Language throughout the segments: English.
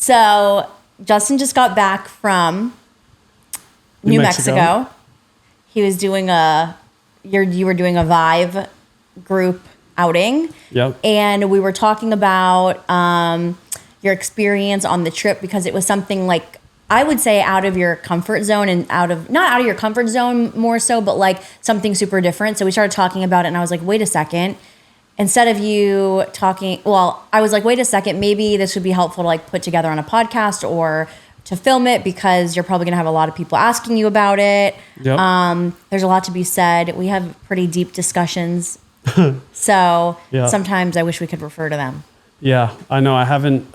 So Justin just got back from New Mexico. He was doing you were doing a vYve group outing. Yep. And we were talking about your experience on the trip, because it was something like, I would say, out of your comfort zone, and not out of your comfort zone more so, but like something super different. So we started talking about it, and I was like, wait a second. Instead of you talking, I was like, wait a second, maybe this would be helpful to like put together on a podcast or to film it, because you're probably going to have a lot of people asking you about it. Yep. There's a lot to be said. We have pretty deep discussions. So sometimes I wish we could refer to them. Yeah, I know. I haven't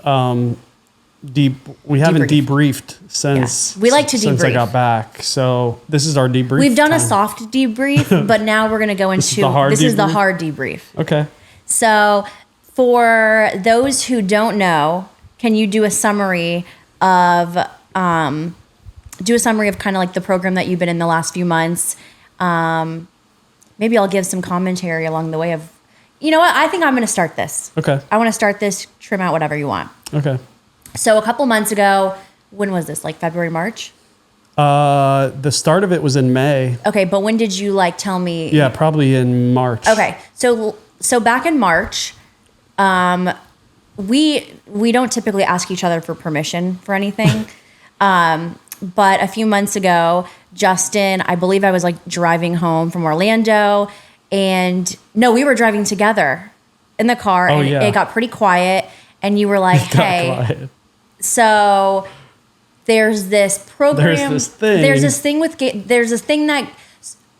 we haven't debriefed since we like to debrief since I got back. So this is our debrief. We've done a soft debrief, but now we're going to go into this is the hard debrief. Okay. So for those who don't know, can you do a summary of kind of like the program that you've been in the last few months? Maybe I'll give some commentary along the way of, you know what? I think I'm going to start this. Okay. I want to start this, trim out whatever you want. Okay. So a couple months ago, when was this? Like February, March? The start of it was in May. Okay. But when did you like tell me? Yeah, probably in March. Okay. So back in March, we don't typically ask each other for permission for anything. But a few months ago, Justin, I believe I was like driving home from Orlando, and no, we were driving together in the car, and it got pretty quiet, and you were like, hey, so there's this program, there's this thing that,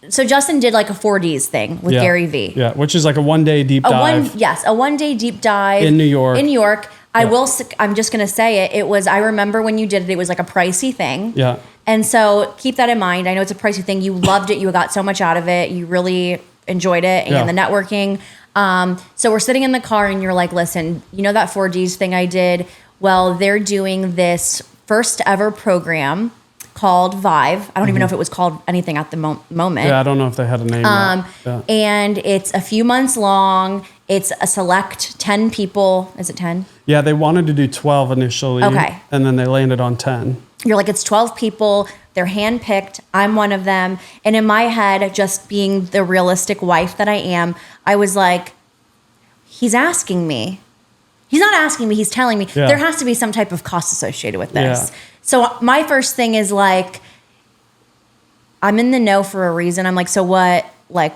so Justin did like a 4Ds thing with Gary V. Yeah, which is like a one-day deep dive. A one-day deep dive. In New York. I'm just going to say it. I remember when you did it was like a pricey thing. Yeah. And so keep that in mind. I know it's a pricey thing. You loved it. You got so much out of it. You really enjoyed it, and the networking. So we're sitting in the car, and you're like, listen, you know that 4Ds thing I did? Well, they're doing this first ever program called vYve. I don't even know if it was called anything at the moment. Yeah, I don't know if they had a name. And it's a few months long. It's a select 10 people. Is it 10? Yeah, they wanted to do 12 initially. Okay. And then they landed on 10. You're like, it's 12 people. They're handpicked. I'm one of them. And in my head, just being the realistic wife that I am, I was like, he's asking me. He's not asking me. He's telling me. Yeah. There has to be some type of cost associated with this. Yeah. So my first thing is like, I'm in the know for a reason. I'm like, so what? Like,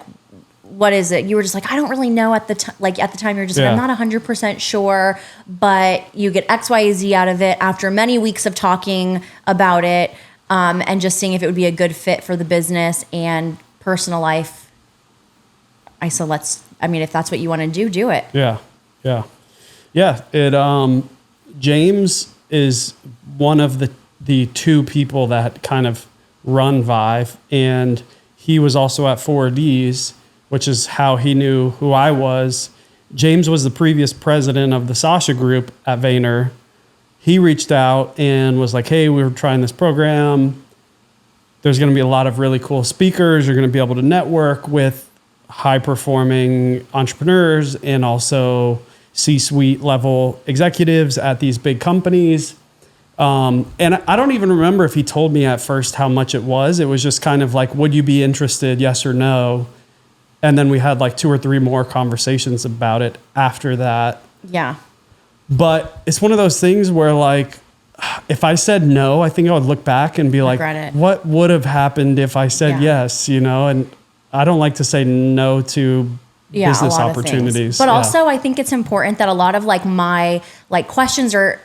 what is it? You were just like, I don't really know at the time. Like at the time, you're just like, I'm not 100% sure, but you get X, Y, Z out of it after many weeks of talking about it, and just seeing if it would be a good fit for the business and personal life. If that's what you want to do it. Yeah. Yeah. Yeah. James is one of the two people that kind of run vYve, and he was also at 4Ds, which is how he knew who I was. James was the previous president of the Sasha group at Vayner. He reached out and was like, hey, we were trying this program. There's going to be a lot of really cool speakers. You're going to be able to network with high-performing entrepreneurs and also C-suite level executives at these big companies. And I don't even remember if he told me at first how much it was. It was just kind of like, would you be interested? Yes or no? And then we had like 2 or 3 more conversations about it after that. Yeah. But it's one of those things where like, if I said no, I think I would look back and be like, what would have happened if I said yes, And I don't like to say no to business opportunities. But also I think it's important that a lot of like my like questions or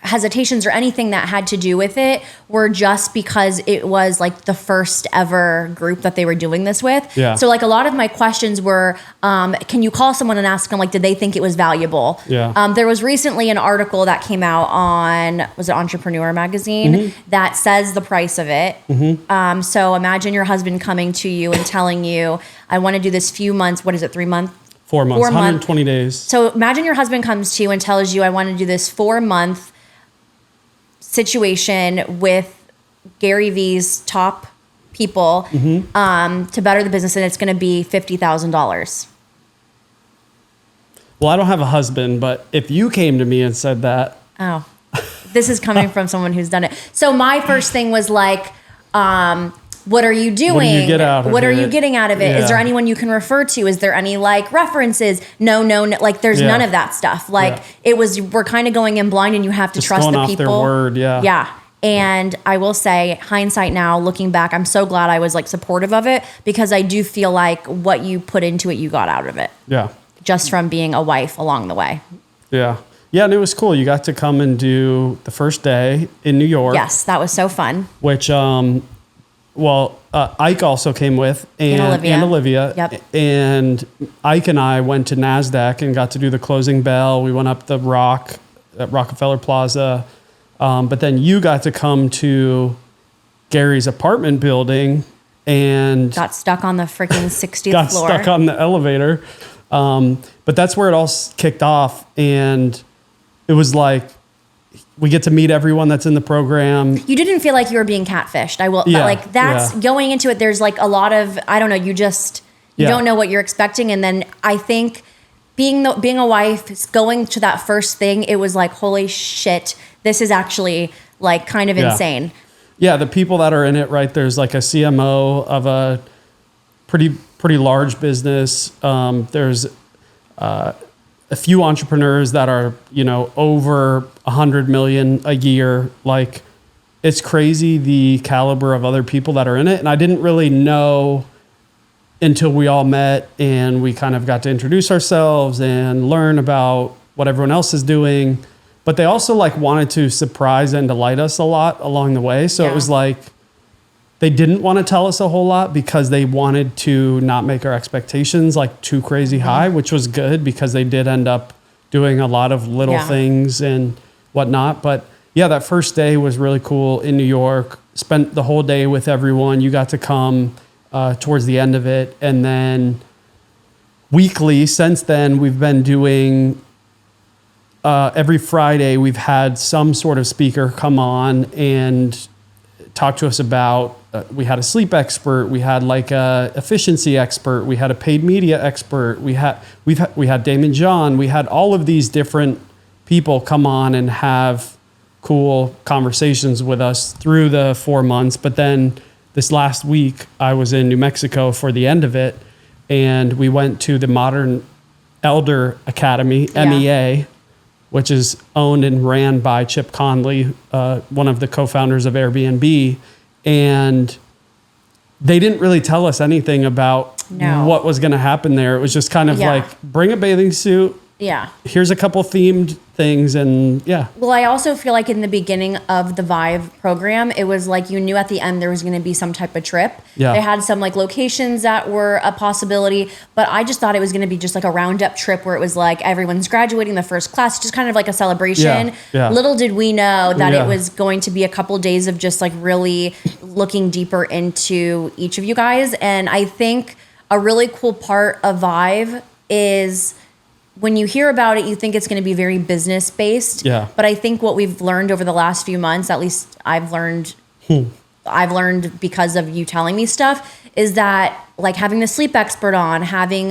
hesitations or anything that had to do with it were just because it was like the first ever group that they were doing this with. Yeah. So like a lot of my questions were, can you call someone and ask them, like, did they think it was valuable? Yeah. There was recently an article that came out on, was it Entrepreneur Magazine, that says the price of it. So imagine your husband coming to you and telling you, I want to do this few months. What is it? 3 months? 4 months, 120 days. So imagine your husband comes to you and tells you, I want to do this 4-month situation with Gary V's top people to better the business, and it's going to be $50,000. Well, I don't have a husband, but if you came to me and said that, this is coming from someone who's done it. So my first thing was like, what are you doing? What do you get out of What it? are you getting out of it? Yeah. Is there anyone you can refer to? Is there any like references? No. Like there's none of that stuff. Like we're kind of going in blind and you have to Just trust going the off people. their word. Yeah. Yeah. And I will say, hindsight now, looking back, I'm so glad I was like supportive of it because I do feel like what you put into it, you got out of it. Yeah. Just from being a wife along the way. Yeah. Yeah. And it was cool. You got to come and do the first day in New York. Yes. That was so fun. Which, Ike also came with and Olivia. Yep. And Ike and I went to NASDAQ and got to do the closing bell. We went up the rock at Rockefeller Plaza. But then you got to come to Gary's apartment building and got stuck on the freaking 60th got floor. stuck on the elevator. But that's where it all kicked off. And it was like, we get to meet everyone that's in the program. You didn't feel like you were being catfished. I will, but like that's going into it. There's like a lot of, I don't know, you don't know what you're expecting. And then I think being a wife, going to that first thing, it was like, holy shit, this is actually like kind of insane. Yeah, the people that are in it, right? There's like a CMO of a pretty large business. There's a few entrepreneurs that are, over 100 million a year. Like, it's crazy the caliber of other people that are in it. And I didn't really know until we all met and we kind of got to introduce ourselves and learn about what everyone else is doing. But they also like wanted to surprise and delight us a lot along the way. So it was like, they didn't want to tell us a whole lot because they wanted to not make our expectations like too crazy high, which was good because they did end up doing a lot of little things and whatnot. But yeah, that first day was really cool in New York. Spent the whole day with everyone. You got to come towards the end of it. And then weekly, since then, we've been doing every Friday, we've had some sort of speaker come on and talk to us about, we had a sleep expert, we had like a efficiency expert, we had a paid media expert, we had Damon John, we had all of these different people come on and have cool conversations with us through the 4 months. But then this last week, I was in New Mexico for the end of it, and we went to the Modern Elder Academy, MEA, which is owned and ran by Chip Conley, one of the co-founders of Airbnb. And they didn't really tell us anything about what was going to happen there. It was just kind of like, bring a bathing suit. Yeah. Here's a couple themed things and Well, I also feel like in the beginning of the vYve program, it was like you knew at the end there was going to be some type of trip. Yeah. They had some like locations that were a possibility, but I just thought it was going to be just like a roundup trip where it was like everyone's graduating the first class, just kind of like a celebration. Yeah. Little did we know that it was going to be a couple days of just like really looking deeper into each of you guys. And I think a really cool part of vYve is when you hear about it, you think it's going to be very business based. Yeah. But I think what we've learned over the last few months, at least I've learned because of you telling me stuff, is that like having the sleep expert on, having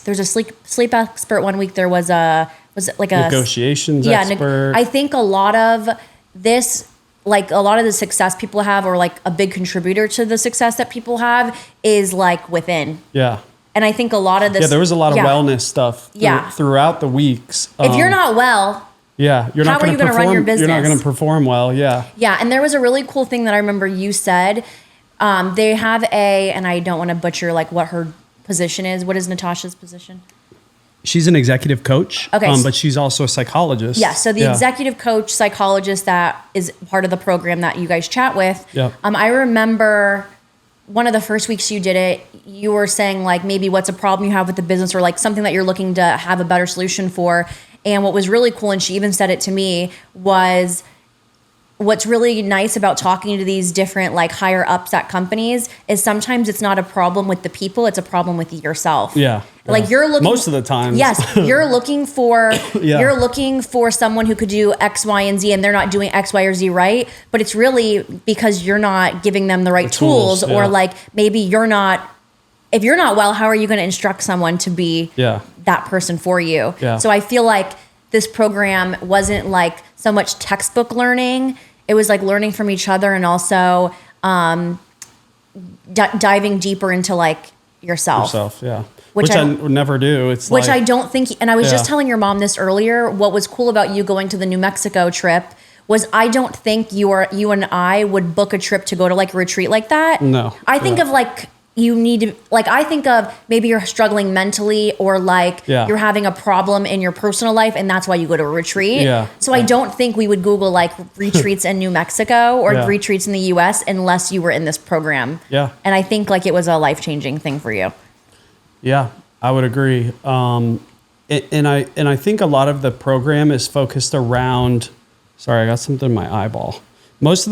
there's a sleep expert one week. There was a negotiations expert. I think a lot of this, like a lot of the success people have, or like a big contributor to the success that people have, is like within. Yeah. And I think a lot of this... Yeah, there was a lot of wellness stuff throughout the weeks. If you're not well... Yeah, you're not going to run your business? You're not going to perform well, Yeah, and there was a really cool thing that I remember you said. They have and I don't want to butcher like what her position is. What is Natasha's position? She's an executive coach, okay, but she's also a psychologist. Yeah, so the executive coach, psychologist that is part of the program that you guys chat with. Yeah. I remember... one of the first weeks you did it, you were saying like maybe what's a problem you have with the business or like something that you're looking to have a better solution for. And what was really cool, and she even said it to me, was what's really nice about talking to these different like higher ups at companies is sometimes it's not a problem with the people, it's a problem with yourself. Yeah. Like you're looking most of the time. Yes, you're looking for you're looking for someone who could do X, Y, and Z, and they're not doing X, Y, or Z right. But it's really because you're not giving them the right tools, or like maybe you're not. If you're not well, how are you going to instruct someone to be that person for you? Yeah. So I feel like this program wasn't like so much textbook learning. It was like learning from each other and also diving deeper into like yourself. Yeah. Which I would never do. It's which like, I don't think, and I was just Yeah. telling your mom this earlier, what was cool about you going to the New Mexico trip was I don't think you and I would book a trip to go to like a retreat like that. No. I think of like, you need to, like, I think of maybe you're struggling mentally or like Yeah. you're having a problem in your personal life and that's why you go to a retreat. Yeah. So I don't think we would Google like retreats in New Mexico or Yeah. retreats in the US unless you were in this program. Yeah. And I think like it was a life-changing thing for you. Yeah, I would agree. And I think a lot of the program is focused around. Sorry, I got something in my eyeball. Most of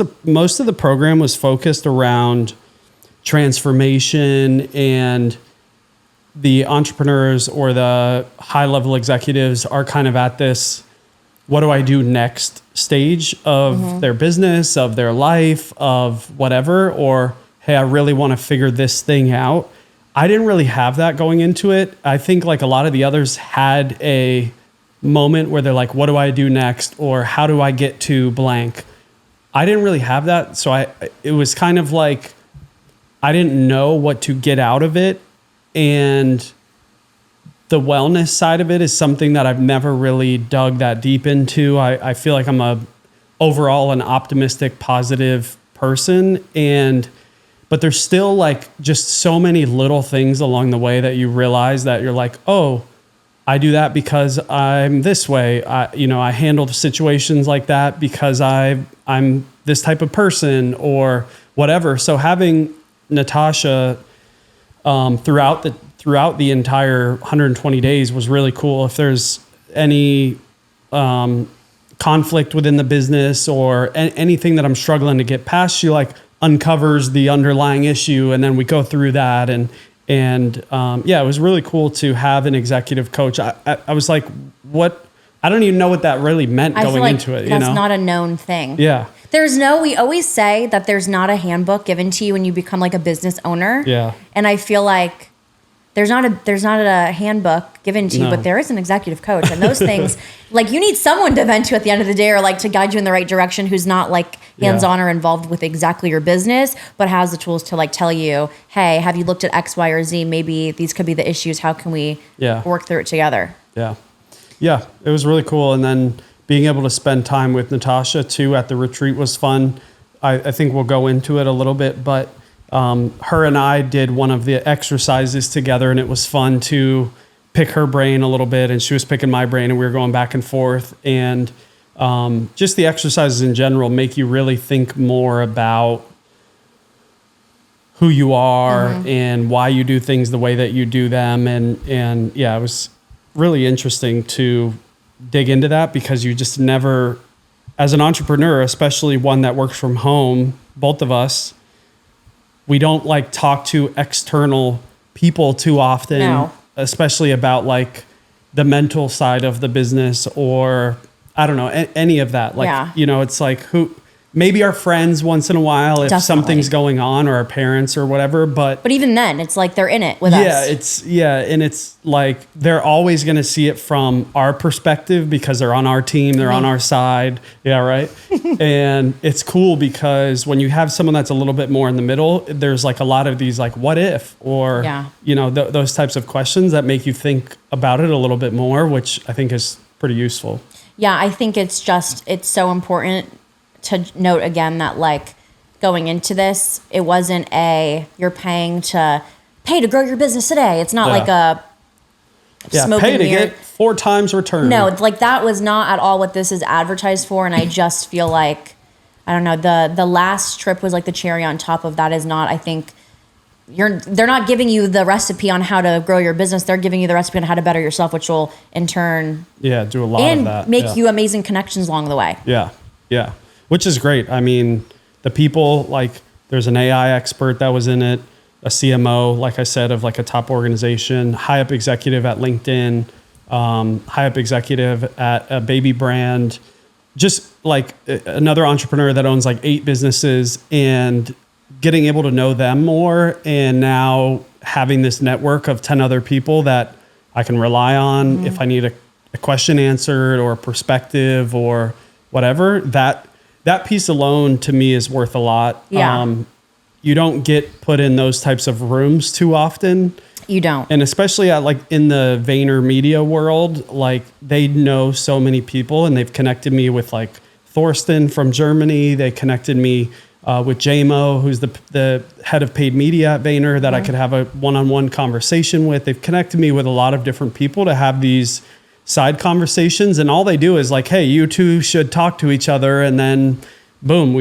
the program was focused around transformation, and the entrepreneurs or the high level executives are kind of at this what do I do next stage of their business, of their life, of whatever, or hey, I really want to figure this thing out. I didn't really have that going into it. I think like a lot of the others had a moment where they're like, what do I do next? Or how do I get to blank? I didn't really have that. So it was kind of like, I didn't know what to get out of it. And the wellness side of it is something that I've never really dug that deep into. I feel like I'm overall an optimistic, positive person. But there's still like just so many little things along the way that you realize that you're like, oh, I do that because I'm this way. I handle situations like that because I'm this type of person or whatever. So having Natasha throughout the entire 120 days was really cool. If there's any conflict within the business or anything that I'm struggling to get past, she like uncovers the underlying issue, and then we go through that. And it was really cool to have an executive coach. I was like, what? I don't even know what that really meant going into it. That's not a known thing. Yeah. We always say that there's not a handbook given to you when you become like a business owner. Yeah. And I feel like there's not a handbook given to you, but there is an executive coach, and those things, like you need someone to vent to at the end of the day or like to guide you in the right direction who's not like hands-on or involved with exactly your business, but has the tools to like tell you, hey, have you looked at X, Y, or Z? Maybe these could be the issues. How can we work through it together? Yeah. Yeah. It was really cool. And then being able to spend time with Natasha too at the retreat was fun. I think we'll go into it a little bit, but her and I did one of the exercises together, and it was fun to pick her brain a little bit, and she was picking my brain, and we were going back and forth. And just the exercises in general make you really think more about who you are and why you do things the way that you do them. And yeah, it was really interesting to dig into that, because you just never, as an entrepreneur, especially one that works from home, both of us, we don't like talk to external people too often, especially about like the mental side of the business or I don't know, any of that. Like, it's like maybe our friends once in a while if something's going on, or our parents or whatever, but even then it's like they're in it with us. And it's like they're always going to see it from our perspective because they're on our team, they're on our side. Yeah, right. And it's cool because when you have someone that's a little bit more in the middle, there's like a lot of these like what if or those types of questions that make you think about it a little bit more, which I think is pretty useful. Yeah, I think it's so important to note again that like going into this, it wasn't you're pay to grow your business today. It's not like a pay to get 4 times return. No, like that was not at all what this is advertised for. And I just feel like, I don't know, the last trip was like the cherry on top of that. Is not, I think they're not giving you the recipe on how to grow your business. They're giving you the recipe on how to better yourself, which will in turn do a lot of that and make you amazing connections along the way. Yeah. Which is great. I mean, the people, like there's an AI expert that was in it, a CMO, like I said, of like a top organization, high up executive at LinkedIn, high up executive at a baby brand, just like another entrepreneur that owns like 8 businesses, and getting able to know them more. And now having this network of 10 other people that I can rely on if I need a question answered or a perspective or whatever, that piece alone to me is worth a lot. Yeah. You don't get put in those types of rooms too often. You don't. And especially like in the Vayner media world, like they know so many people, and they've connected me with like Thorsten from Germany. They connected me with JMO, who's the head of paid media at Vayner, that I could have a one-on-one conversation with. They've connected me with a lot of different people to have these side conversations, and all they do is like, hey, you two should talk to each other, and then boom,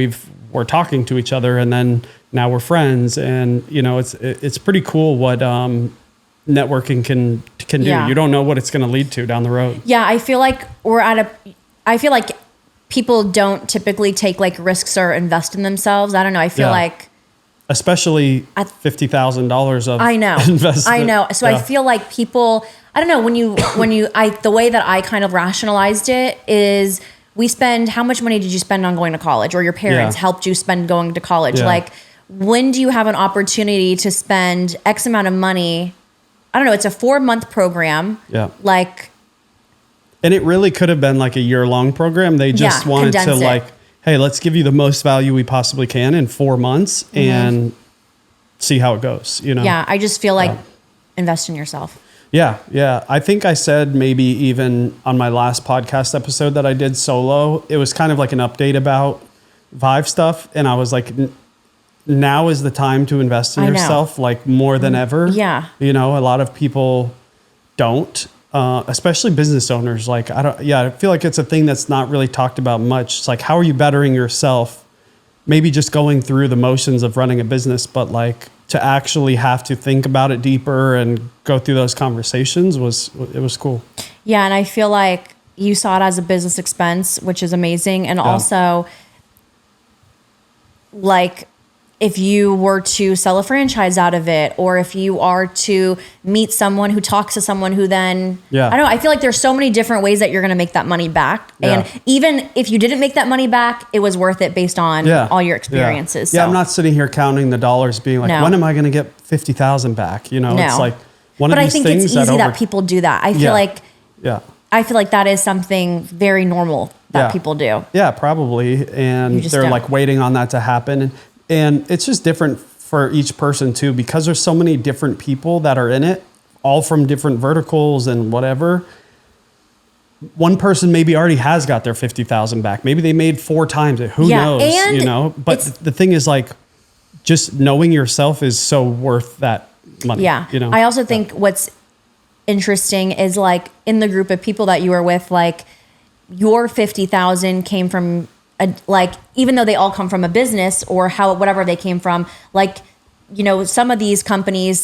we're talking to each other, and then now we're friends. And you know, it's pretty cool what networking can do. Yeah. You don't know what it's going to lead to down the road. Yeah, I feel like I feel like people don't typically take like risks or invest in themselves. I don't know. I feel like, especially $50,000 of investment. I know. So I feel like people, I don't know, the way that I kind of rationalized it is, how much money did you spend on going to college, or your parents helped you spend going to college? Yeah. Like, when do you have an opportunity to spend X amount of money? I don't know. It's a 4-month program. Yeah. Like, and it really could have been like a year-long program. They just wanted to like, hey, let's give you the most value we possibly can in 4 months and see how it goes, you know? Yeah, I just feel like invest in yourself. Yeah, yeah. I think I said maybe even on my last podcast episode that I did solo, it was kind of like an update about vYve stuff. And I was like, now is the time to invest in yourself, like more than ever. Yeah. You know, a lot of people don't. Especially business owners. Like, I feel like it's a thing that's not really talked about much. It's like, how are you bettering yourself? Maybe just going through the motions of running a business, but like to actually have to think about it deeper and go through those conversations was cool. Yeah. And I feel like you saw it as a business expense, which is amazing. And also, like, if you were to sell a franchise out of it, or if you are to meet someone who talks to someone who then, I don't know, I feel like there's so many different ways that you're going to make that money back. And even if you didn't make that money back, it was worth it based on all your experiences. Yeah. So. I'm not sitting here counting the dollars being like, when am I going to get 50,000 back? You know, it's like one of these things. But I think it's easy that people do that. I feel like that is something very normal that people do. Yeah, probably. And they're like waiting on that to happen. And it's just different for each person too, because there's so many different people that are in it, all from different verticals and whatever. One person maybe already has got their 50,000 back. Maybe they made 4 times it. Who knows? And you know. But the thing is, like, just knowing yourself is so worth that money. Yeah. You know. I also think what's interesting is, like, in the group of people that you were with, like, your 50,000 came from even though they all come from a business or whatever they came from, like, you know, some of these companies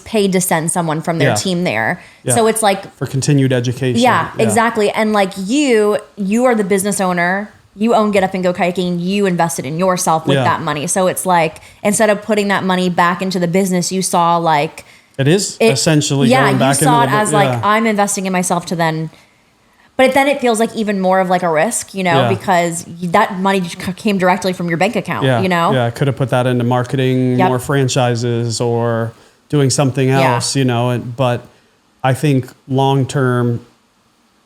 paid to send someone from their team there. Yeah. So it's like for continued education. Yeah, exactly. And like you are the business owner, you own Get Up and Go Kayaking, you invested in yourself with that money. So it's like, instead of putting that money back into the business, you saw like, it is essentially going back into you saw it as like, I'm investing in myself to then. But then it feels like even more of like a risk, you know, because that money came directly from your bank account, you know? Yeah, I could have put that into marketing, more franchises, or doing something else, you know. But I think long term,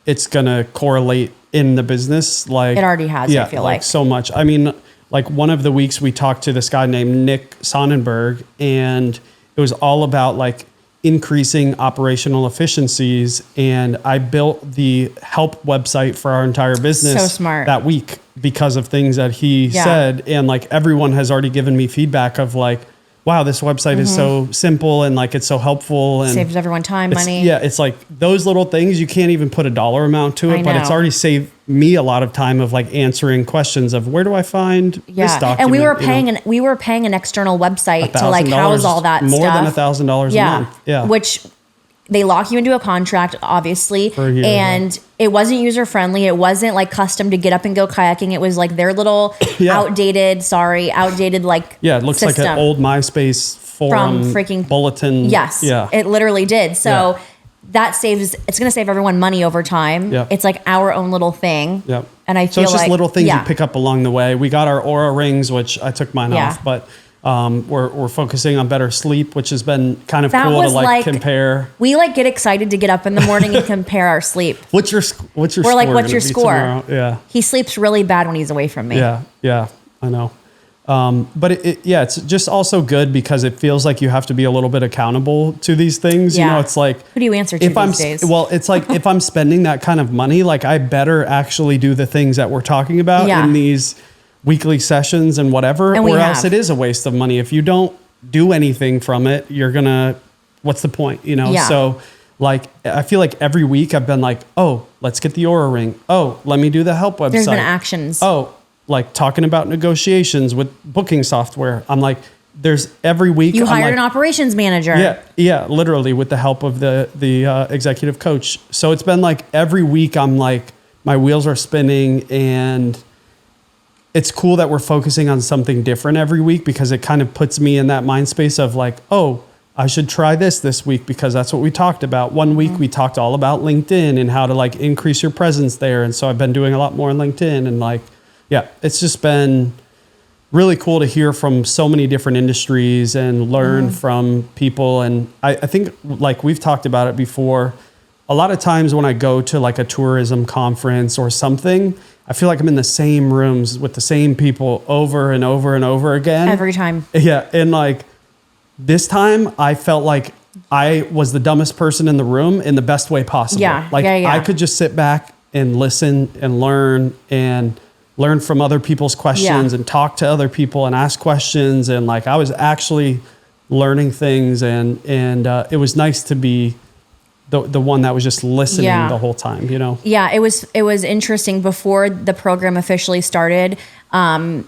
it's going to correlate in the business. Like it already has, I feel like. So much. I mean, like one of the weeks we talked to this guy named Nick Sonnenberg, and it was all about like increasing operational efficiencies. And I built the help website for our entire business that week because of things that he said. And like everyone has already given me feedback of like, wow, this website is so simple and like it's so helpful and saves everyone time, money. Yeah, it's like those little things, you can't even put a dollar amount to it, but it's already saved me a lot of time of like answering questions of where do I find this document? And we were paying an external website to like house all that more stuff. Than $1,000 a month. Yeah. Which they lock you into a contract, obviously. For a year, and it wasn't user friendly. It wasn't like custom to Get Up and Go Kayaking. It was like their little outdated like it looks system. like an old MySpace forum from freaking bulletin. Yes. Yeah. It literally did. So it's going to save everyone money over time. Yep. It's like our own little thing. Yep. And I feel so it's just little things you pick up along the way. We got our Aura rings, which I took mine off, but We're focusing on better sleep, which has been kind of That cool to was like compare. We like get excited to get up in the morning and compare our sleep. What's your We're score like, what's gonna your be score? tomorrow? Yeah. He sleeps really bad when he's away from me. Yeah, I know. But it's just also good because it feels like you have to be a little bit accountable to these things. Yeah. You know, it's like, who do you answer to if these days? Well, it's like if I'm spending that kind of money, like I better actually do the things that we're talking about in these weekly sessions and whatever, or else it is a waste of money. If you don't do anything from it, what's the point? You know? Yeah. So like, I feel like every week I've been like, oh, let's get the Aura ring. Oh, let me do the help website. There's been actions. Oh, like talking about negotiations with booking software. I'm like, there's every week. You I'm hired like, an operations manager. Yeah, literally with the help of the executive coach. So it's been like every week I'm like, my wheels are spinning, and it's cool that we're focusing on something different every week, because it kind of puts me in that mind space of like, oh, I should try this week because that's what we talked about. One week we talked all about LinkedIn and how to like increase your presence there. And so I've been doing a lot more on LinkedIn, and like, yeah, it's just been really cool to hear from so many different industries and learn from people. And I think like we've talked about it before, a lot of times when I go to like a tourism conference or something, I feel like I'm in the same rooms with the same people over and over and over again. Every time. Yeah. And like this time I felt like I was the dumbest person in the room in the best way possible. Yeah. Like yeah. I could just sit back and listen and learn from other people's questions and talk to other people and ask questions. And like, I was actually learning things, and it was nice to be the one that was just listening the whole time, you know? Yeah. It was interesting before the program officially started. Natasha,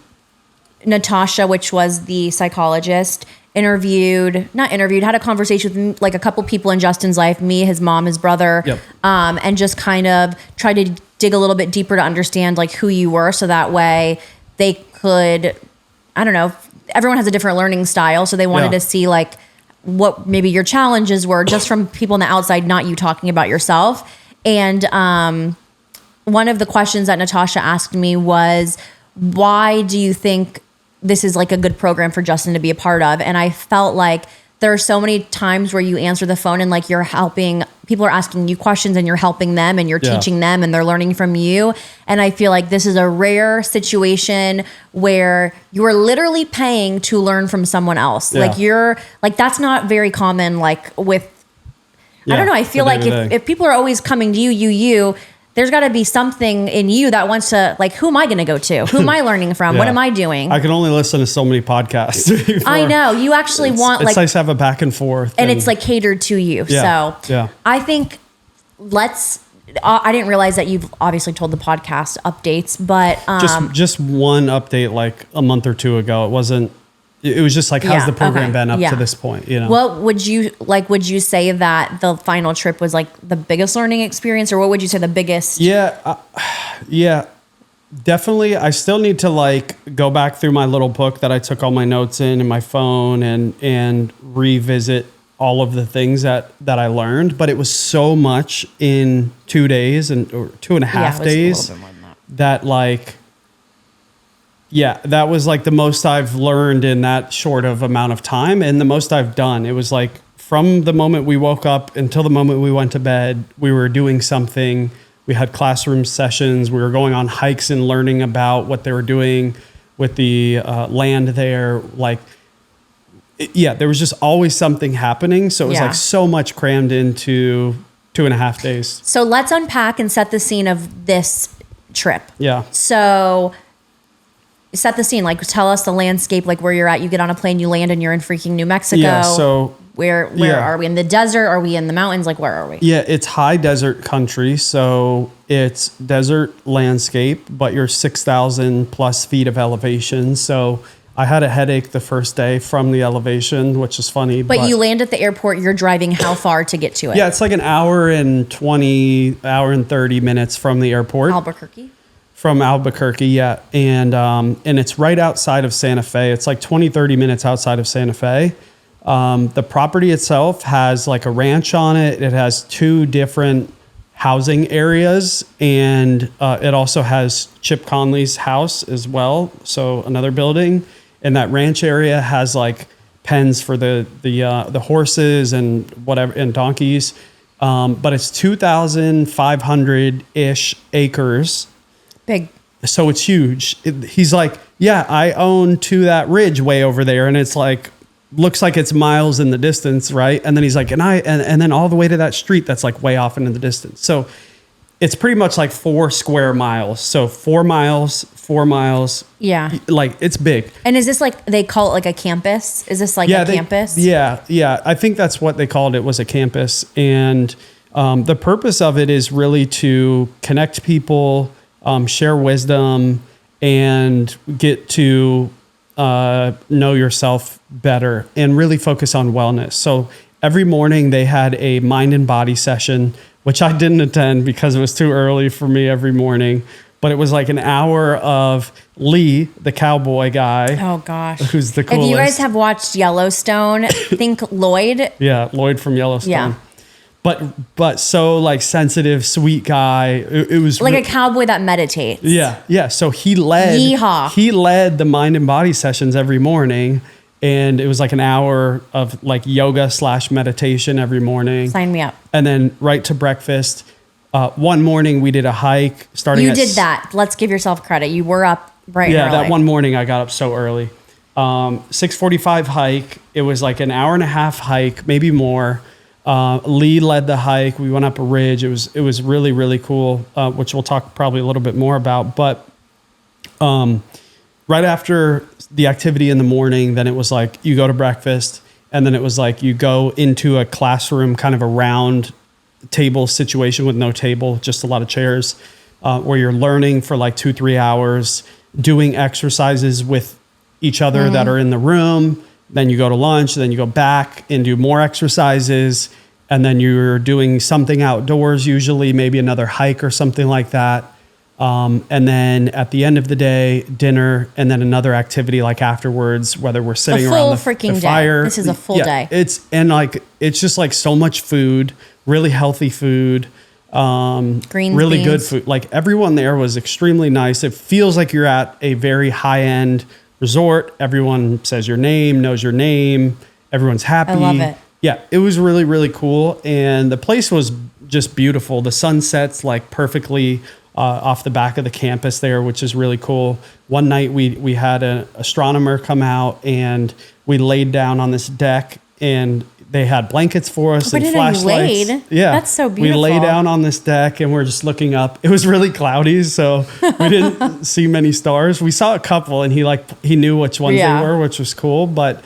which was the psychologist, had a conversation with like a couple people in Justin's life, me, his mom, his brother, and just kind of tried to dig a little bit deeper to understand like who you were. So that way they could, I don't know, everyone has a different learning style. So they wanted to see like what maybe your challenges were just from people on the outside, not you talking about yourself. And one of the questions that Natasha asked me was, why do you think this is like a good program for Justin to be a part of? And I felt like there are so many times where you answer the phone and like you're helping, people are asking you questions and you're helping them and you're teaching them and they're learning from you. And I feel like this is a rare situation where you're literally paying to learn from someone else. Like that's not very common. Like with, I don't know. I feel like if people are always coming to you, there's got to be something in you that wants to, like, who am I going to go to? Who am I learning from? What am I doing? I can only listen to so many podcasts. I know. You actually want, it's nice to have a back and forth. And it's like catered to you. So I think I didn't realize that you've obviously told the podcast updates, but just one update like a month or two ago. It was just like, how's the program been up to this point? You know, what would you say that the final trip was like the biggest learning experience, or what would you say the biggest? Yeah, definitely. I still need to like go back through my little book that I took all my notes in my phone and revisit all of the things that I learned. But it was so much in 2 days or 2.5 days that like. Yeah, that was like the most I've learned in that short of amount of time, and the most I've done. It was like from the moment we woke up until the moment we went to bed, we were doing something. We had classroom sessions. We were going on hikes and learning about what they were doing with the land there. Like, there was just always something happening. So it was like so much crammed into 2.5 days. So let's unpack and set the scene of this trip. Yeah. So set the scene, like tell us the landscape, like where you're at. You get on a plane, you land, and you're in freaking New Mexico. Yeah, so where are we? In the desert? Are we in the mountains? Like, where are we? Yeah, it's high desert country. So it's desert landscape, but you're 6,000 plus feet of elevation. So I had a headache the first day from the elevation, which is funny. But you land at the airport, you're driving how far to get to it? Yeah, it's like an hour and 30 minutes from the airport. Albuquerque? From Albuquerque, yeah. And it's right outside of Santa Fe. It's like 20-30 minutes outside of Santa Fe. The property itself has like a ranch on it. It has 2 different housing areas, and it also has Chip Conley's house as well, so another building. And that ranch area has like pens for the horses and whatever, and donkeys. But it's 2,500-ish acres. Big. So it's huge. He's like, yeah, I own to that ridge way over there. And it's like, looks like it's miles in the distance, right? And then he's like, and then all the way to that street that's like way off into the distance. So it's pretty much like 4 square miles. So 4 miles. Yeah. Like it's big. And is this like, they call it like a campus? Is this like a campus? Yeah. I think that's what they called it, was a campus. And the purpose of it is really to connect people, share wisdom, and get to know yourself better and really focus on wellness. So every morning they had a mind and body session, which I didn't attend because it was too early for me every morning. But it was like an hour of Lee, the cowboy guy. Oh, gosh. Who's the coolest. If you guys have watched Yellowstone, think Lloyd. Yeah, Lloyd from Yellowstone. Yeah. But so like sensitive, sweet guy. It was like a cowboy that meditates. Yeah. So he led the mind and body sessions every morning, and it was like an hour of like yoga / meditation every morning. Sign me up. And then right to breakfast. One morning we did a hike starting. You did that. Let's give yourself credit. You were up bright and early. That one morning I got up so early. 6:45 hike. It was like an hour and a half hike, maybe more. Lee led the hike. We went up a ridge. It was really, really cool, which we'll talk probably a little bit more about. But right after the activity in the morning, then it was like you go to breakfast, and then it was like you go into a classroom, kind of a round table situation with no table, just a lot of chairs, where you're learning for like 2-3 hours, doing exercises with each other that are in the room. Then you go to lunch, then you go back and do more exercises. And then you're doing something outdoors, usually maybe another hike or something like that. And then at the end of the day, dinner, and then another activity like afterwards, whether we're sitting around the fire. This is a full day. It's just like so much food, really healthy food, green really beans. good food. Like everyone there was extremely nice. It feels like you're at a very high end resort. Everyone says your name, knows your name. Everyone's happy. I love it. Yeah, it was really, really cool. And the place was just beautiful. The sun sets like perfectly off the back of the campus there, which is really cool. One night we had an astronomer come out, and we laid down on this deck, and they had blankets for us and flashlights. Yeah, that's so beautiful. We lay down on this deck and we're just looking up. It was really cloudy, so we didn't see many stars. We saw a couple, and he knew which ones they were, which was cool. But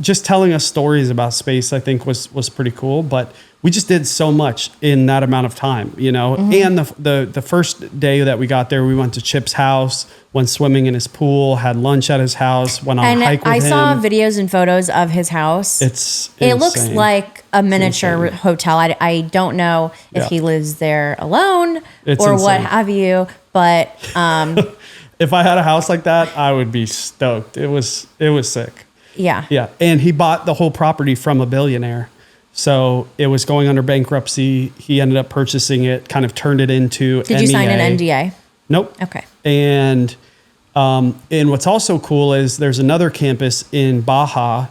just telling us stories about space, I think was pretty cool. But we just did so much in that amount of time, you know. And the first day that we got there, we went to Chip's house, went swimming in his pool, had lunch at his house, went on a hike with him. I saw videos and photos of his house. It looks like a miniature hotel. I don't know if he lives there alone or what have you, but if I had a house like that, I would be stoked. It was sick. Yeah. Yeah. And he bought the whole property from a billionaire. So it was going under bankruptcy. He ended up purchasing it, kind of turned it into Did you sign an NDA? Nope. Okay. And what's also cool is there's another campus in Baja.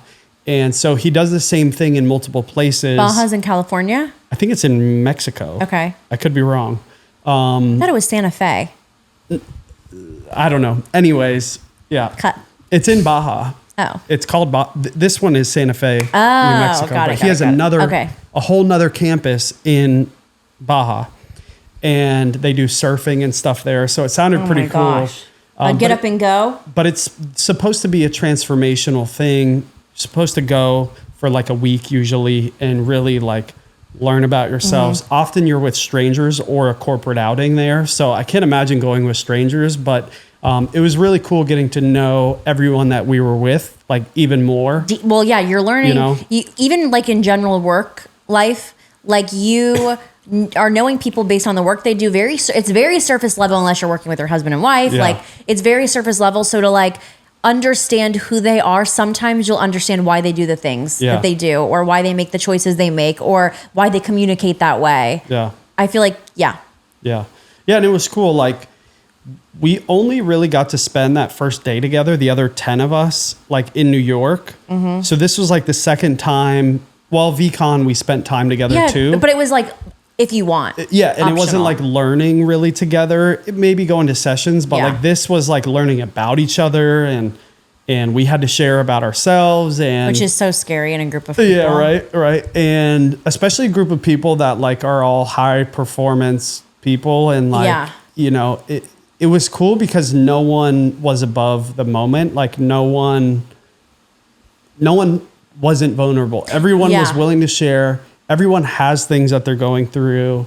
And so he does the same thing in multiple places. Baja's in California? I think it's in Mexico. Okay. I could be wrong. I thought it was Santa Fe. I don't know. Anyways, yeah. Cut. It's in Baja. Oh. It's called this one is Santa Fe, New Mexico. Got it, but he has a whole nother campus in Baja, and they do surfing and stuff there. So it sounded pretty cool. Gosh. Get up and go. But it's supposed to be a transformational thing. You're supposed to go for like a week usually and really like learn about yourselves. Often you're with strangers or a corporate outing there. So I can't imagine going with strangers, but it was really cool getting to know everyone that we were with, like even more. Well, yeah, you're learning, you know? Even like in general work life, like you are knowing people based on the work they do. It's very surface level unless you're working with your husband and wife. Yeah. Like it's very surface level. So to like understand who they are, sometimes you'll understand why they do the things that they do, or why they make the choices they make, or why they communicate that way. Yeah. I feel like, Yeah. And it was cool. Like we only really got to spend that first day together, the other 10 of us, like in New York. So this was like the second time, well, VCon, we spent time together too. But it was like, if you want. Yeah, and optional. it wasn't like learning really together. It maybe going to sessions, but like this was like learning about each other, and we had to share about ourselves, and which is so scary in a group of people. Yeah, right. And especially a group of people that like are all high performance people, and like you know, it was cool because no one was above the moment. Like no one wasn't vulnerable. Everyone was willing to share. Everyone has things that they're going through.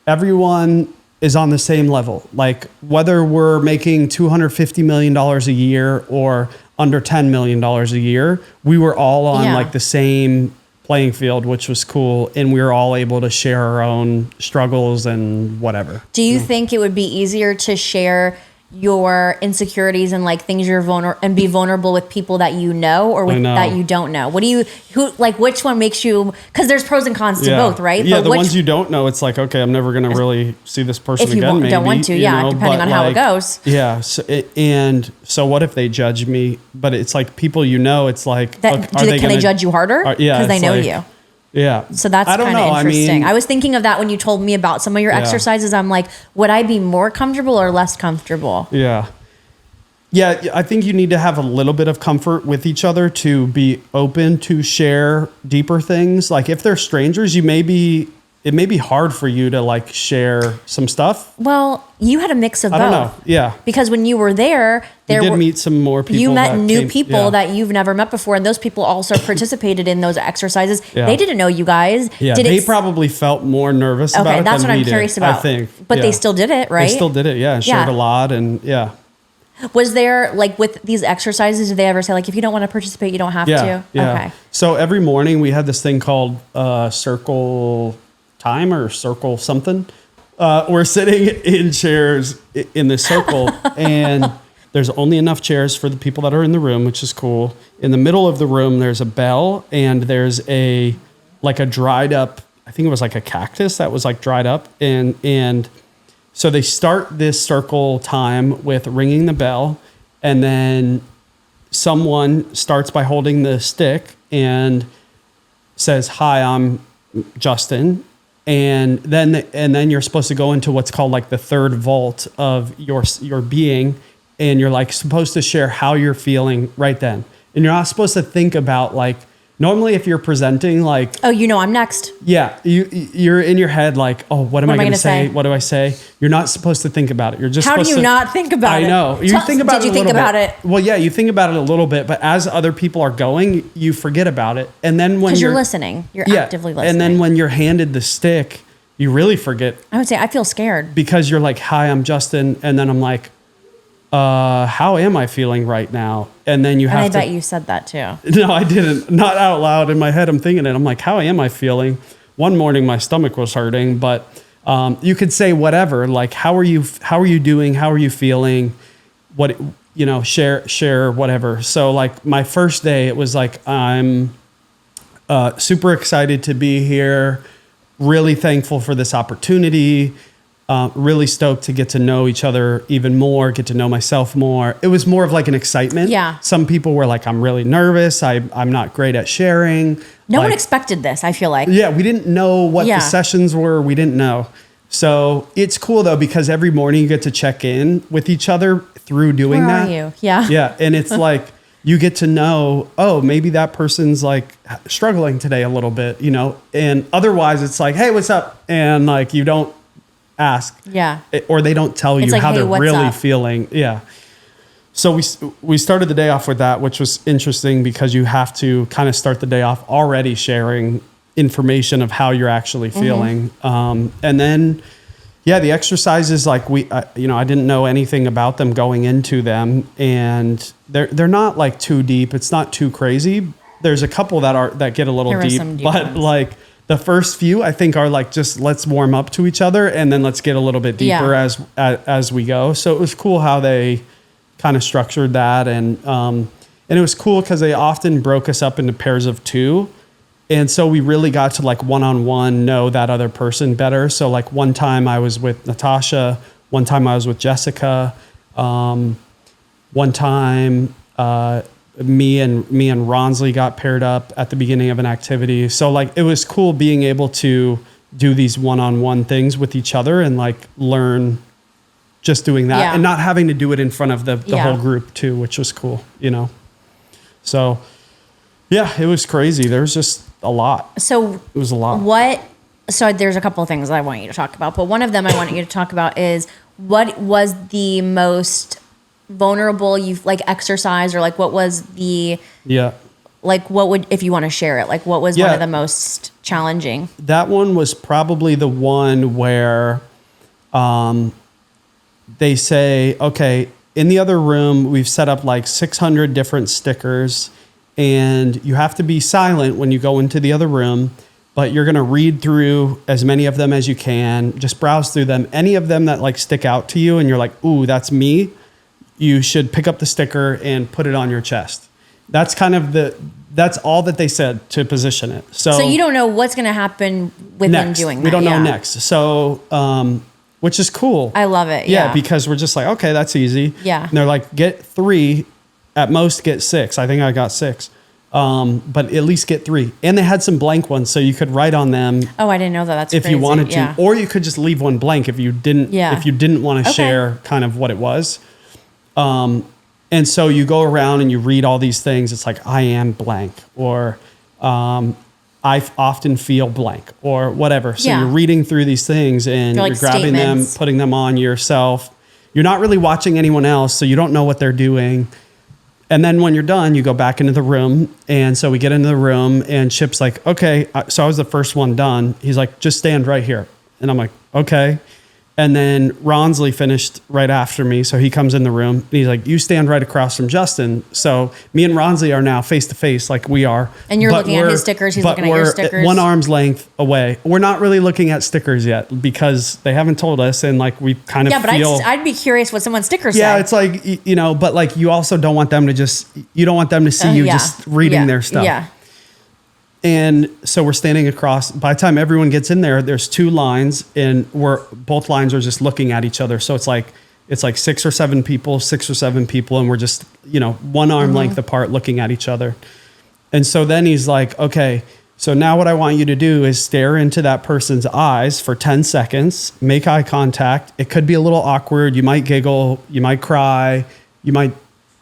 Everyone is on the same level. Like whether we're making $250 million a year or under $10 million a year, we were all on like the same playing field, which was cool. And we were all able to share our own struggles and whatever. Do you think it would be easier to share your insecurities and like things you're and be vulnerable with people that you know or with that you don't know? Which one makes you, because there's pros and cons to both, right? Yeah, but the ones you don't know, it's like, okay, I'm never going to really see this person if you again. don't want to, depending on how it goes. Yeah. So what if they judge me? But it's like people you know, it's like, can they judge you harder? Because they know you. Yeah. So that's kind of interesting. I was thinking of that when you told me about some of your exercises. I'm like, would I be more comfortable or less comfortable? Yeah. Yeah, I think you need to have a little bit of comfort with each other to be open to share deeper things. Like if they're strangers, it may be hard for you to like share some stuff. Well, you had a mix of both. I don't know. Yeah. Because when you were there, you did meet some more people. You met new people that you've never met before, and those people also participated in those exercises. Yeah. They didn't know you guys. Yeah, they probably felt more nervous about it. Okay, that's what I'm curious about. I think. But they still did it, right? They still did it, and shared a lot, and Was there, like, with these exercises, did they ever say, like, if you don't want to participate, you don't have to? Yeah. Okay. So every morning we had this thing called circle time or circle something. We're sitting in chairs in this circle, and there's only enough chairs for the people that are in the room, which is cool. In the middle of the room, there's a bell, and there's a dried up, I think it was like a cactus that was like dried up, and so they start this circle time with ringing the bell, and then someone starts by holding the stick and says, "Hi, I'm Justin." And then you're supposed to go into what's called like the third vault of your being, and you're like supposed to share how you're feeling right then. And you're not supposed to think about like, normally if you're presenting like, oh, I'm next. Yeah. You're in your head like, oh, what am I going to say? What do I say? You're not supposed to think about it. You're just supposed to. How do you not think about it? I know. You think about it a little bit. Did you think about it? Well, yeah, you think about it a little bit, but as other people are going, you forget about it. And then when you're listening, you're actively listening. And then when you're handed the stick, you really forget. I would say I feel scared. Because you're like, "Hi, I'm Justin." And then I'm like, how am I feeling right now? And then you have to. I bet you said that too. No, I didn't. Not out loud. In my head, I'm thinking it. I'm like, how am I feeling? One morning, my stomach was hurting, but you could say whatever. Like, how are you doing? How are you feeling? What, share whatever. So like my first day, it was like, I'm super excited to be here. Really thankful for this opportunity. Really stoked to get to know each other even more, get to know myself more. It was more of like an excitement. Yeah. Some people were like, I'm really nervous. I'm not great at sharing. No one expected this, I feel like. Yeah, we didn't know what the sessions were. We didn't know. So it's cool though, because every morning you get to check in with each other through doing that. Where are you? Yeah. Yeah. And it's like, you get to know, oh, maybe that person's like struggling today a little bit, and otherwise it's like, hey, what's up? And like, you don't ask, or they don't tell you like, how they're really up? Feeling. Yeah. So we started the day off with that, which was interesting because you have to kind of start the day off already sharing information of how you're actually feeling. And then, the exercises, like I didn't know anything about them going into them, and they're not like too deep. It's not too crazy. There's a couple that get a little deep, but ones. Like the first few, I think, are like, just let's warm up to each other, and then let's get a little bit deeper as we go. So it was cool how they kind of structured that, and it was cool because they often broke us up into pairs of two, and so we really got to like one-on-one know that other person better. So like one time I was with Natasha, One time I was with Jessica. One time, me and Ronsley got paired up at the beginning of an activity. So like, it was cool being able to do these one-on-one things with each other and like learn just doing that and not having to do it in front of the whole group too, which was cool, you know? So yeah, it was crazy. There was just a lot. So it was a lot. So there's a couple of things I want you to talk about, but one of them I want you to talk about is what was the most vulnerable you've like exercised, or like what was the like what would, if you want to share it, like what was one of the most challenging? That one was probably the one where they say, okay, in the other room we've set up like 600 different stickers and you have to be silent when you go into the other room, but you're going to read through as many of them as you can, just browse through them. Any of them that like stick out to you and you're like, ooh, that's me, you should pick up the sticker and put it on your chest. That's kind of that's all that they said to position it. So you don't know what's going to happen with them doing that. We don't know next. So, which is cool. I love it. Yeah. Because we're just like, okay, that's easy. Yeah. And they're like, get 3, at most get 6. I think I got 6. But at least get 3. And they had some blank ones, so you could write on them. Oh, I didn't know that. That's if crazy. you wanted to, or you could just leave one blank if you didn't. If you didn't want to share kind of what it was. And so you go around and you read all these things. It's like, I am blank, or I often feel blank, or whatever. So you're reading through these things and you're grabbing them, putting them on yourself. You're not really watching anyone else, so you don't know what they're doing. And then when you're done, you go back into the room. And so we get into the room and Chip's like, okay. So I was the first one done. He's like, just stand right here. And I'm like, okay. And then Ronsley finished right after me. So he comes in the room and he's like, you stand right across from Justin. So me and Ronsley are now face to face like we are. And you're looking at his stickers. He's looking at your stickers. One arm's length away. We're not really looking at stickers yet because they haven't told us. And like we kind of feel. But I'd be curious what someone's stickers say. Yeah, it's like, you know, but like you also don't want them to you don't want them to see you just reading their stuff. Yeah. And so we're standing across. By the time everyone gets in there, there's 2 lines, and both lines are just looking at each other. So it's like 6 or 7 people, and we're just, you know, one arm length apart looking at each other. And so then he's like, okay, so now what I want you to do is stare into that person's eyes for 10 seconds, make eye contact. It could be a little awkward. You might giggle, you might cry, you might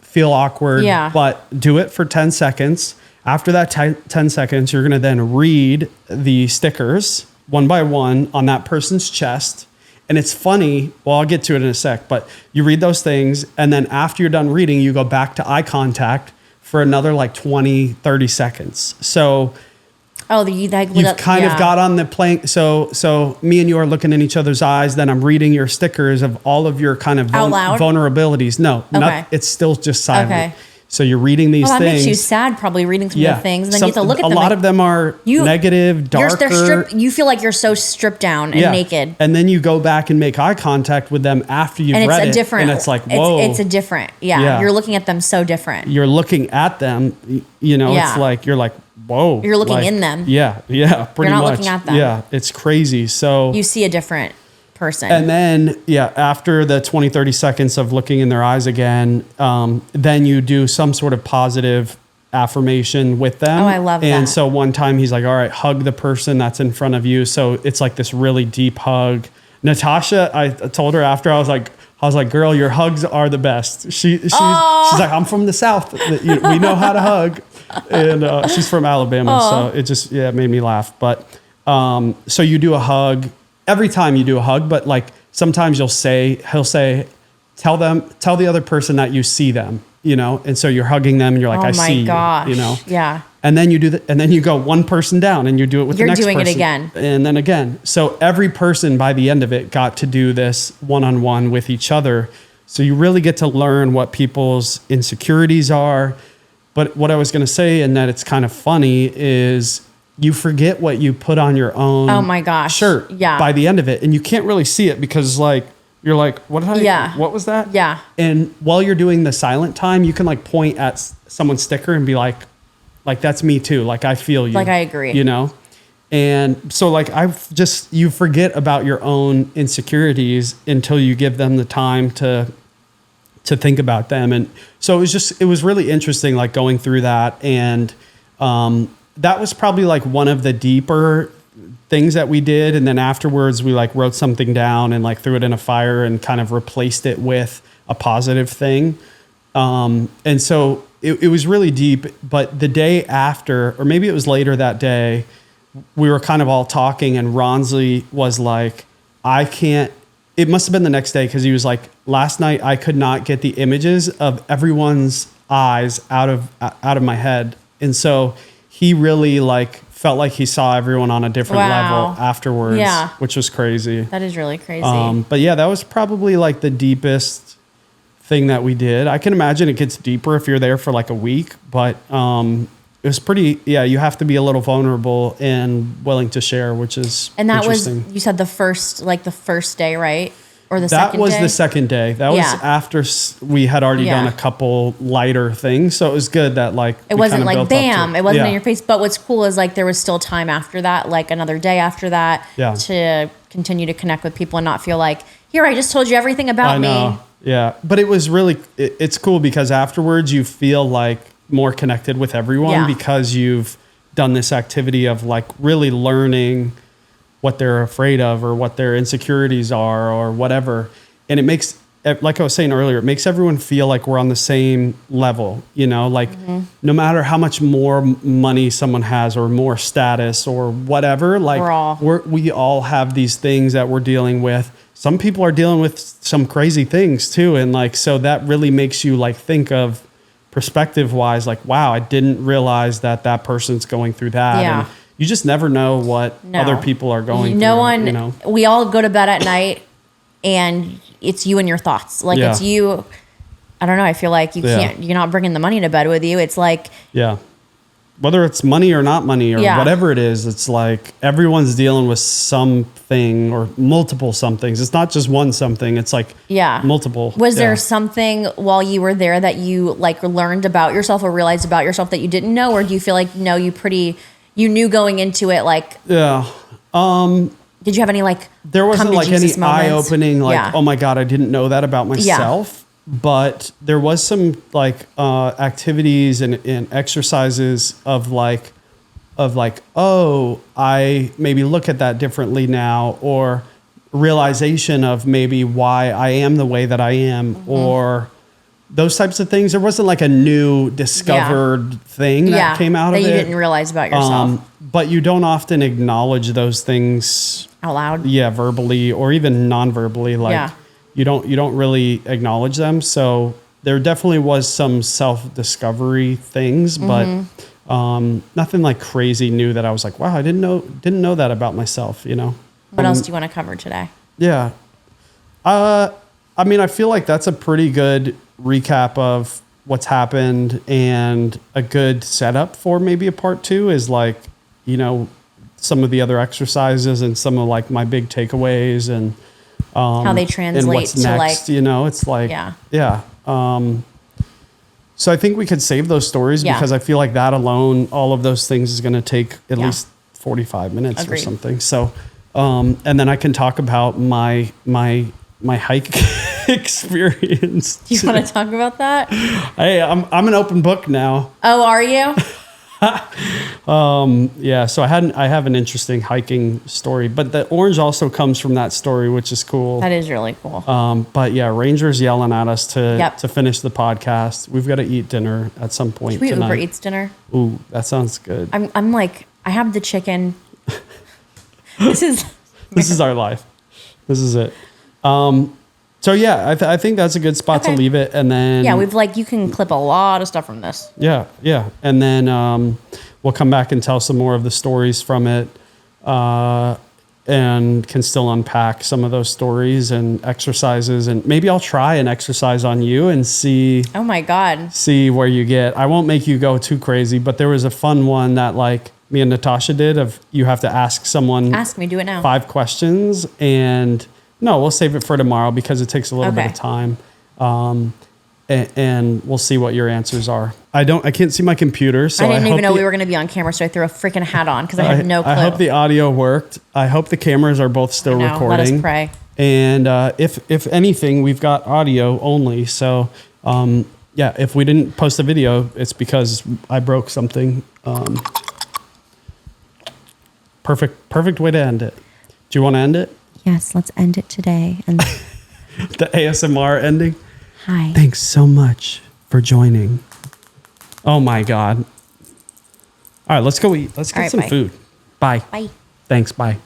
feel awkward, but do it for 10 seconds. After that 10 seconds, you're going to then read the stickers one by one on that person's chest. And it's funny. Well, I'll get to it in a sec, but you read those things. And then after you're done reading, you go back to eye contact for another like 20, 30 seconds. So you've kind of got on the plane. So me and you are looking in each other's eyes. Then I'm reading your stickers of all of your kind of vulnerabilities. No, it's still just silent. Okay. So you're reading these things. That makes you sad, probably reading some of the things. And then you have to look at them. A lot of them are negative, darker. You feel like you're so stripped down and naked. And then you go back and make eye contact with them after you've read it. And it's like, whoa. It's a different, you're looking at them so different. You're looking at them, you know, it's like, you're like, whoa. You're looking in them. Yeah, pretty much. You're not looking at them. Yeah, it's crazy. So you see a different person. And then, after the 20, 30 seconds of looking in their eyes again, then you do some sort of positive affirmation with them. Oh, I love that. And so one time he's like, all right, hug the person that's in front of you. So it's like this really deep hug. Natasha, I told her after, I was like, girl, your hugs are the best. She's like, I'm from the South. We know how to hug. And she's from Alabama. So it just, made me laugh. But so you do a hug. Every time you do a hug, but like sometimes he'll say, tell the other person that you see them, you know? And so you're hugging them and you're like, I see you, you know? Yeah. And then you do and then you go one person down and you do it with the next person. You're doing it again. And then again. So every person by the end of it got to do this one-on-one with each other. So you really get to learn what people's insecurities are. But what I was going to say, and that it's kind of funny, is you forget what you put on your own. Oh my gosh. Shirt by the end of it. And you can't really see it because like, you're like, what was that? Yeah. And while you're doing the silent time, you can like point at someone's sticker and be like, that's me too. Like, I feel you. Like, I agree. You know? And so like you forget about your own insecurities until you give them the time to think about them. And so it was really interesting, like going through that. And that was probably like one of the deeper things that we did. And then afterwards we like wrote something down and like threw it in a fire and kind of replaced it with a positive thing. And so it was really deep, but the day after, or maybe it was later that day, we were kind of all talking and Ronsley was like, it must have been the next day. Cause he was like, last night I could not get the images of everyone's eyes out of my head. And so he really like felt like he saw everyone on a different level afterwards, which was crazy. That is really crazy. But yeah, that was probably like the deepest thing that we did. I can imagine it gets deeper if you're there for like a week, but it was pretty, you have to be a little vulnerable and willing to share, which is and that was, interesting. you said the first day, right? Or the second day? That was the second day. That was after we had already done a couple lighter things. So it was good that like, it wasn't like bam, it wasn't in your face. But what's cool is like, there was still time after that, like another day after that to continue to connect with people and not feel like, here, I just told you everything about me. Yeah. But it was really, it's cool because afterwards you feel like more connected with everyone because you've done this activity of like really learning what they're afraid of or what their insecurities are or whatever. And it makes, like I was saying earlier, it makes everyone feel like we're on the same level, you know, like no matter how much more money someone has or more status or whatever, like we all have these things that we're dealing with. Some people are dealing with some crazy things too. And like, so that really makes you like think of perspective wise, like, wow, I didn't realize that person's going through that. Yeah. And you just never know what other people are going through. You know? We all go to bed at night and it's you and your thoughts. Like it's you. I don't know. I feel like you're not bringing the money to bed with you. It's like, whether it's money or not money or whatever it is, it's like everyone's dealing with something or multiple somethings. It's not just one something. It's like multiple. Was there something while you were there that you like learned about yourself or realized about yourself that you didn't know? Or do you feel like, no, you knew going into it, like, did you have any like, there wasn't like any eye-opening, like, oh my God, I didn't know that about myself. But there was some like activities and exercises of like, oh, I maybe look at that differently now, or realization of maybe why I am the way that I am, or those types of things. There wasn't like a new discovered thing that came out of it. That you didn't realize about yourself. But you don't often acknowledge those things out loud. Yeah, verbally or even non-verbally. Like you don't really acknowledge them. So there definitely was some self-discovery things, but nothing like crazy new that I was like, wow, I didn't know that about myself, you know? What else do you want to cover today? Yeah. I mean, I feel like that's a pretty good recap of what's happened, and a good setup for maybe a part 2 is like, you know, some of the other exercises and some of like my big takeaways and how they translate and what's to next, like, you know, it's like, so I think we could save those stories because I feel like that alone, all of those things is going to take at least 45 minutes or something. So, and then I can talk about my hike experience. Do you want to talk about that? Hey, I'm an open book now. Oh, are you? Yeah, so I have an interesting hiking story, but the orange also comes from that story, which is cool. That is really cool. But yeah, Ranger's yelling at us to finish the podcast. We've got to eat dinner at some point Should we tonight. Uber Eats dinner? Ooh, that sounds good. I'm like, I have the chicken. This is our life. This is it. So yeah, I think that's a good spot to leave it. And then we've like, you can clip a lot of stuff from this. Yeah. And then we'll come back and tell some more of the stories from it, and can still unpack some of those stories and exercises. And maybe I'll try an exercise on you and see. Oh my God. See where you get. I won't make you go too crazy, but there was a fun one that like me and Natasha did of you have to ask someone. Ask me, do it now. 5 questions, and no, we'll save it for tomorrow because it takes a little bit of time. And we'll see what your answers are. I can't see my computer, so I didn't even know hope we were going to be on camera, so I threw a freaking hat on because I had no clue. I hope the audio worked. I hope the cameras are both still recording. Let us pray. And if anything, we've got audio only. So yeah, if we didn't post a video, it's because I broke something. Perfect way to end it. Do you want to end it? Yes, let's end it today. And the ASMR ending. Hi. Thanks so much for joining. Oh my God. All right, let's go eat. Let's get some food. Bye. Bye. Thanks. Bye.